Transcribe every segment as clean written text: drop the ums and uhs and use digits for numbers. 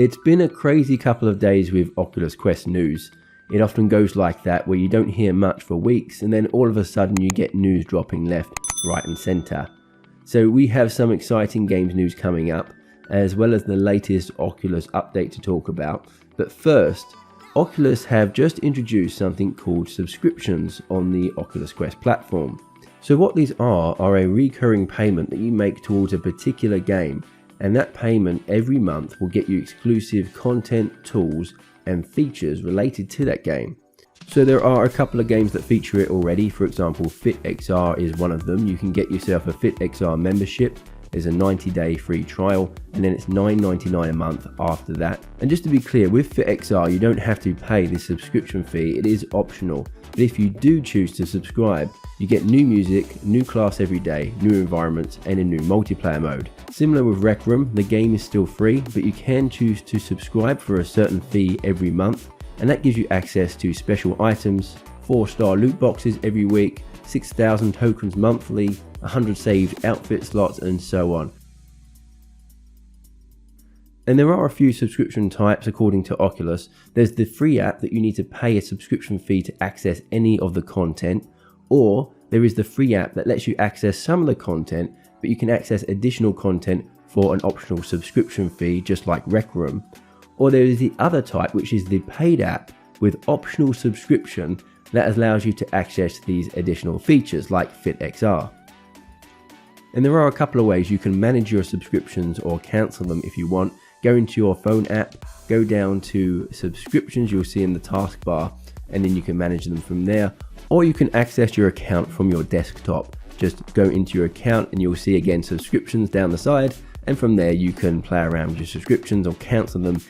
It's been a crazy couple of days with Oculus Quest news. It often goes like that, where you don't hear much for weeks and then all of a sudden you get news dropping left, right and centre. So we have some exciting games news coming up, as well as the latest Oculus update to talk about. But first, Oculus have just introduced something called subscriptions on the Oculus Quest platform. So what these are a recurring payment that you make towards a particular game, and that payment every month will get you exclusive content, tools and features related to that game. So there are a couple of games that feature it already. For example, FitXR is one of them. You can get yourself a FitXR membership. There's a 90-day free trial and then it's $9.99 a month after that. And just to be clear, with FitXR you don't have to pay this subscription fee, it is optional. But if you do choose to subscribe, you get new music, new class every day, new environments and a new multiplayer mode. Similar with Rec Room, the game is still free, but you can choose to subscribe for a certain fee every month, and that gives you access to special items, 4-star loot boxes every week, 6,000 tokens monthly, 100 saved outfit slots and so on. And there are a few subscription types according to Oculus. There's the free app that you need to pay a subscription fee to access any of the content, or there is the free app that lets you access some of the content, but you can access additional content for an optional subscription fee, just like Rec Room. Or there is the other type, which is the paid app with optional subscription that allows you to access these additional features like FitXR. And there are a couple of ways you can manage your subscriptions or cancel them if you want. Go into your phone app, go down to subscriptions, you'll see in the taskbar, and then you can manage them from there. Or you can access your account from your desktop. Just go into your account and you'll see again subscriptions down the side, and from there you can play around with your subscriptions or cancel them.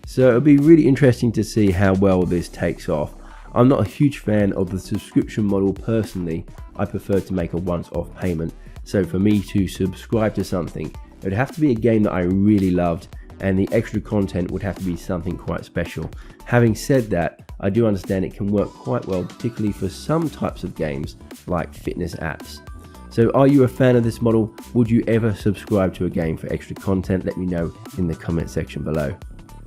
So it'll be really interesting to see how well this takes off. I'm not a huge fan of the subscription model personally. I prefer to make a once-off payment. So for me to subscribe to something, it would have to be a game that I really loved, and the extra content would have to be something quite special. Having said that, I do understand it can work quite well, particularly for some types of games like fitness apps. So are you a fan of this model? Would you ever subscribe to a game for extra content? Let me know in the comment section below.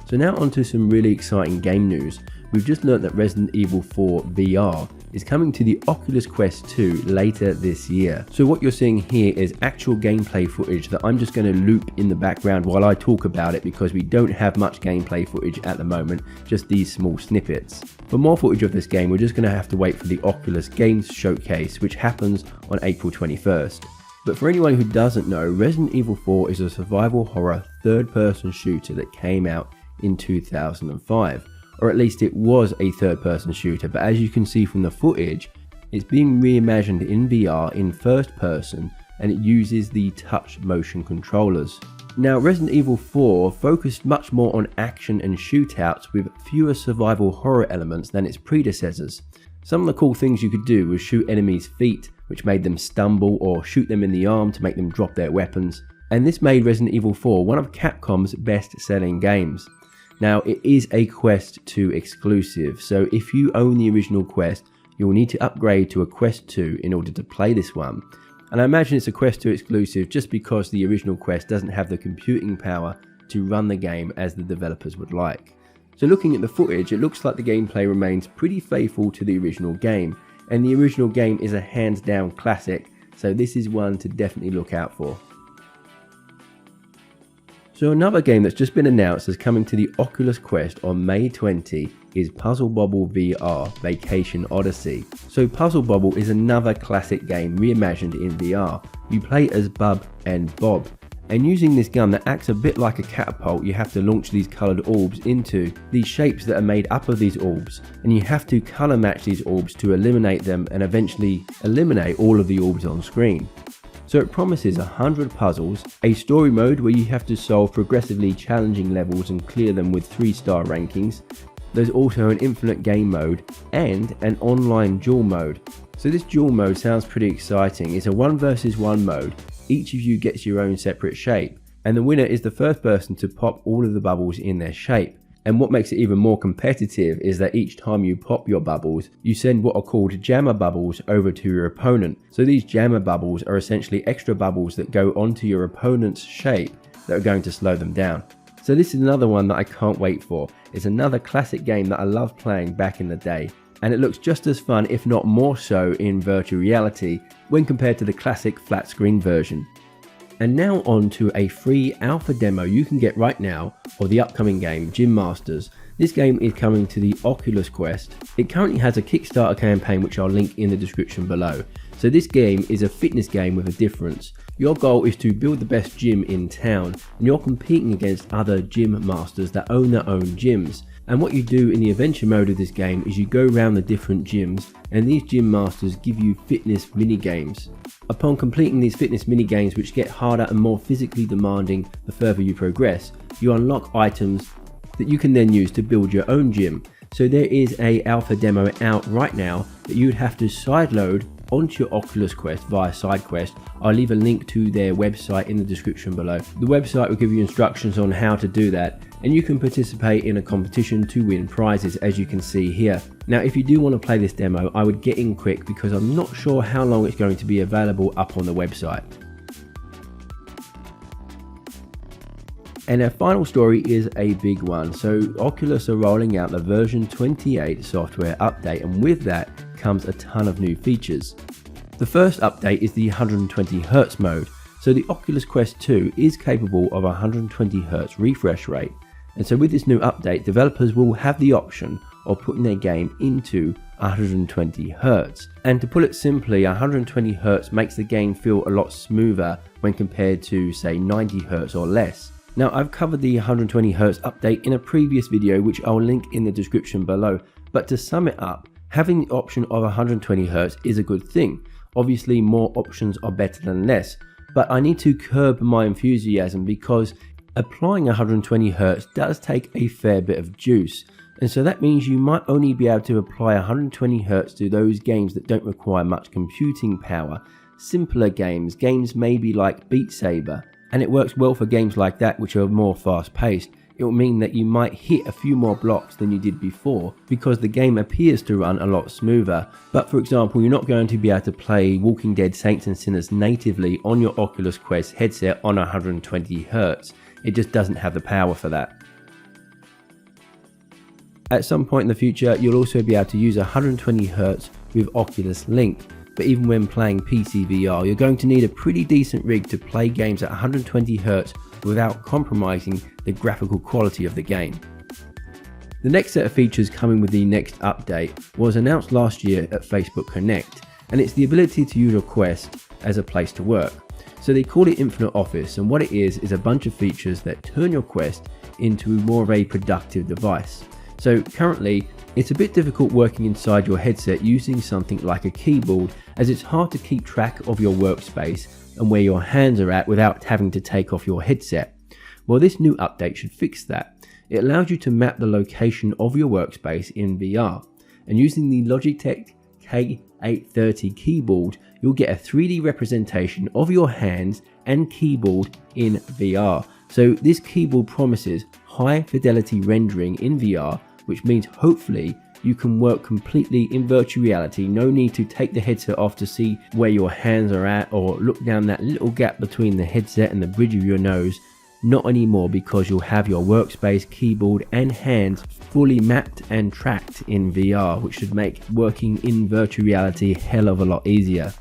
So now onto some really exciting game news. We've just learned that Resident Evil 4 VR is coming to the Oculus Quest 2 later this year. So what you're seeing here is actual gameplay footage that I'm just going to loop in the background while I talk about it, because we don't have much gameplay footage at the moment, just these small snippets. For more footage of this game, we're just going to have to wait for the Oculus Games Showcase, which happens on April 21st. But for anyone who doesn't know, Resident Evil 4 is a survival horror third-person shooter that came out in 2005. Or at least it was a third-person shooter, but as you can see from the footage, it's being reimagined in VR in first person, and it uses the touch motion controllers. Now Resident Evil 4 focused much more on action and shootouts with fewer survival horror elements than its predecessors. Some of the cool things you could do was shoot enemies' feet, which made them stumble, or shoot them in the arm to make them drop their weapons, and this made Resident Evil 4 one of Capcom's best-selling games. Now it is a Quest 2 exclusive, so if you own the original Quest, you'll need to upgrade to a Quest 2 in order to play this one. And I imagine it's a Quest 2 exclusive just because the original Quest doesn't have the computing power to run the game as the developers would like. So looking at the footage, it looks like the gameplay remains pretty faithful to the original game, and the original game is a hands down classic, so this is one to definitely look out for. So another game that's just been announced as coming to the Oculus Quest on May 20 is Bobble VR Vacation Odyssey. So Bobble is another classic game reimagined in VR. You play as Bub and Bob, and using this gun that acts a bit like a catapult, you have to launch these coloured orbs into these shapes that are made up of these orbs, and you have to colour match these orbs to eliminate them and eventually eliminate all of the orbs on screen. So it promises 100 puzzles, a story mode where you have to solve progressively challenging levels and clear them with 3-star rankings. There's also an infinite game mode and an online duel mode. So this duel mode sounds pretty exciting. It's a 1 versus 1 mode. Each of you gets your own separate shape, and the winner is the first person to pop all of the bubbles in their shape. And what makes it even more competitive is that each time you pop your bubbles, you send what are called jammer bubbles over to your opponent. So these jammer bubbles are essentially extra bubbles that go onto your opponent's shape that are going to slow them down. So this is another one that I can't wait for. It's another classic game that I loved playing back in the day, and it looks just as fun, if not more so, in virtual reality when compared to the classic flat screen version. And now on to a free alpha demo you can get right now of the upcoming game Gym Masters. This game is coming to the Oculus Quest. It currently has a Kickstarter campaign which I'll link in the description below. So this game is a fitness game with a difference. Your goal is to build the best gym in town, and you're competing against other gym masters that own their own gyms. And what you do in the adventure mode of this game is you go around the different gyms, and these gym masters give you fitness mini games. Upon completing these fitness mini games, which get harder and more physically demanding the further you progress, you unlock items that you can then use to build your own gym. So there is a alpha demo out right now that you'd have to sideload onto your Oculus Quest via SideQuest. I'll leave a link to their website in the description below. The website will give you instructions on how to do that, and you can participate in a competition to win prizes, as you can see here. Now if you do want to play this demo, I would get in quick because I'm not sure how long it's going to be available up on the website. And our final story is a big one. So Oculus are rolling out the version 28 software update, and with that comes a ton of new features. The first update is the 120Hz mode. So the Oculus Quest 2 is capable of 120Hz refresh rate. And so with this new update, developers will have the option of putting their game into 120Hz. And to put it simply, 120Hz makes the game feel a lot smoother when compared to say 90Hz or less. Now I've covered the 120Hz update in a previous video which I'll link in the description below, but to sum it up, having the option of 120Hz is a good thing. Obviously more options are better than less, but I need to curb my enthusiasm because applying 120Hz does take a fair bit of juice, and so that means you might only be able to apply 120Hz to those games that don't require much computing power, simpler games maybe like Beat Saber. And it works well for games like that which are more fast paced. It will mean that you might hit a few more blocks than you did before because the game appears to run a lot smoother. But for example, you're not going to be able to play Walking Dead Saints and Sinners natively on your Oculus Quest headset on 120Hz. It just doesn't have the power for that. At some point in the future, you'll also be able to use 120Hz with Oculus Link. But even when playing PC VR, you're going to need a pretty decent rig to play games at 120Hz without compromising the graphical quality of the game. The next set of features coming with the next update was announced last year at Facebook Connect, and it's the ability to use your Quest as a place to work. So they call it Infinite Office, and what it is a bunch of features that turn your Quest into more of a productive device. So currently, it's a bit difficult working inside your headset using something like a keyboard, as it's hard to keep track of your workspace and where your hands are at without having to take off your headset. Well, this new update should fix that. It allows you to map the location of your workspace in VR, and using the Logitech K830 keyboard, you'll get a 3D representation of your hands and keyboard in VR. So this keyboard promises high fidelity rendering in VR, which means hopefully you can work completely in virtual reality. No need to take the headset off to see where your hands are at or look down that little gap between the headset and the bridge of your nose. Not anymore, because you'll have your workspace, keyboard and hands fully mapped and tracked in VR, which should make working in virtual reality a hell of a lot easier.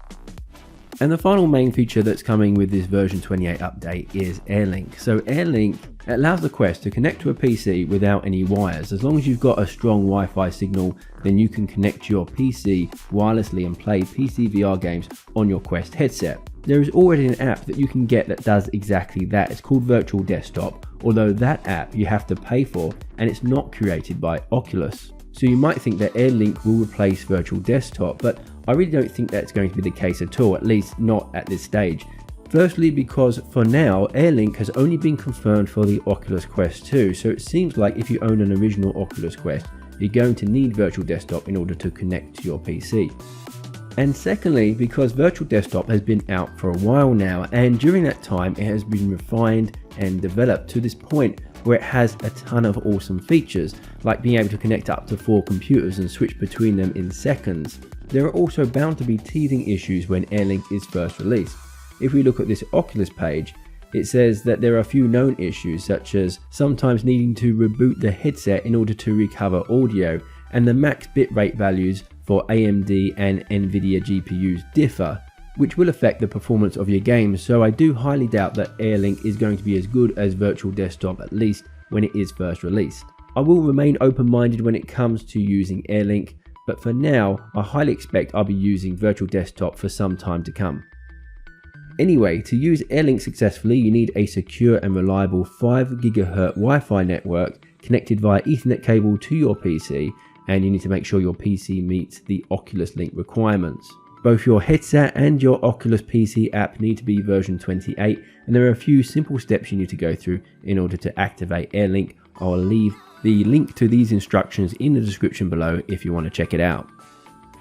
And the final main feature that's coming with this version 28 update is AirLink. So AirLink allows the Quest to connect to a PC without any wires. As long as you've got a strong Wi-Fi signal, then you can connect to your PC wirelessly and play PC VR games on your Quest headset. There is already an app that you can get that does exactly that. It's called Virtual Desktop, although that app you have to pay for, and it's not created by Oculus. So you might think that AirLink will replace Virtual Desktop, but I really don't think that's going to be the case at all, at least not at this stage. Firstly, because for now, AirLink has only been confirmed for the Oculus Quest 2, so it seems like if you own an original Oculus Quest, you're going to need Virtual Desktop in order to connect to your PC. And secondly, because Virtual Desktop has been out for a while now, and during that time it has been refined and developed to this point where it has a ton of awesome features, like being able to connect up to 4 computers and switch between them in seconds. There are also bound to be teething issues when AirLink is first released. If we look at this Oculus page, It says that there are a few known issues, such as sometimes needing to reboot the headset in order to recover audio, and the max bitrate values for AMD and Nvidia GPUs differ, which will affect the performance of your games. So I do highly doubt that Airlink is going to be as good as Virtual Desktop, at least when it is first released. I will remain open-minded when it comes to using Airlink, but for now I highly expect I'll be using Virtual Desktop for some time to come. Anyway, to use Airlink successfully, you need a secure and reliable 5 GHz Wi-Fi network connected via Ethernet cable to your PC, and you need to make sure your PC meets the Oculus Link requirements. Both your headset and your Oculus PC app need to be version 28, and there are a few simple steps you need to go through in order to activate Airlink. I'll leave the link to these instructions in the description below if you want to check it out.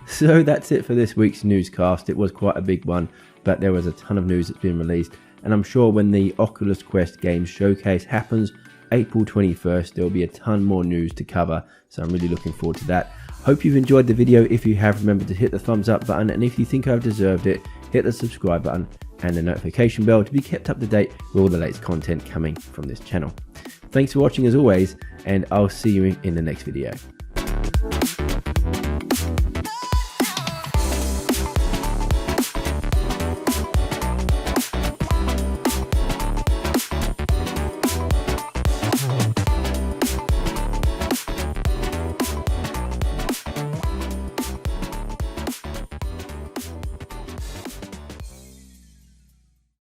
So that's it for this week's newscast. It was quite a big one, but there was a ton of news that's been released, and I'm sure when the Oculus Quest Games Showcase happens April 21st, there will be a ton more news to cover, so I'm really looking forward to that. Hope you've enjoyed the video. If you have, remember to hit the thumbs up button, and if you think I've deserved it, hit the subscribe button and the notification bell to be kept up to date with all the latest content coming from this channel. Thanks for watching as always, and I'll see you in the next video.